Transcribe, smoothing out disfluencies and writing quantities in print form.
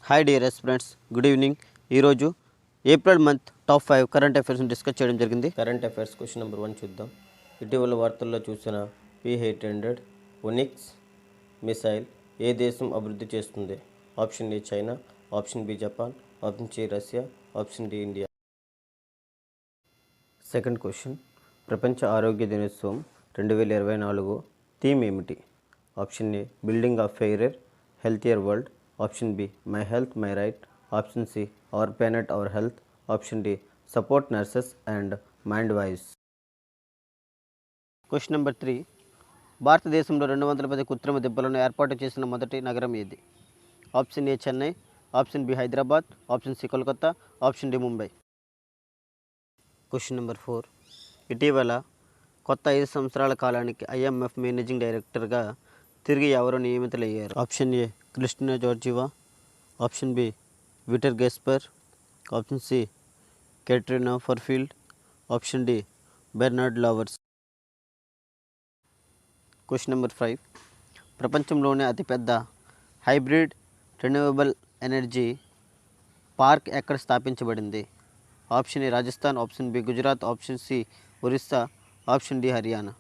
Hi dear friends, good evening. ఈరోజు April month top 5 current అఫైర్స్ని discuss చేయడం జరిగింది. కరెంట్ అఫైర్స్ క్వశ్చన్ నెంబర్ 1 చూద్దాం. ఇటీవల వార్తల్లో చూసిన P-800 ఒనిక్స్ మిసైల్ ఏ దేశం అభివృద్ధి చేస్తుంది? Option A China, option B Japan, option C Russia, option D India. Second question, ప్రపంచ ఆరోగ్య దినోత్సవం 2024 థీమ్ ఏమిటి? Option A building of fairer healthier world, option B my health my right, option C our planet our health, option D support nurses and mind voice. Question number 3, భారతదేశంలో 210 కృత్రిమ దిబ్బలను ఏర్పాటు చేసిన మొదటి నగరం ఏది? Option A Chennai, option B Hyderabad, option C Kolkata, option D Mumbai. Question number 4, ఇటీవల కొత్త 5 సంవత్సరాల కాలానికి IMF మేనేజింగ్ డైరెక్టర్గా తిరిగి ఎవరు నియమితులయ్యారు? Option A Kristalina Georgieva, option B Vitor Gaspar, option C Katrina Fairfield, option D Bernard Lavers. Question number 5, ప్రపంచంలోనే అతిపెద్ద హైబ్రిడ్ రెన్యూవబుల్ ఎనర్జీ పార్క్ ఎక్కడ స్థాపించబడింది? Option A Rajasthan, option B Gujarat, option C Orissa, option D Haryana.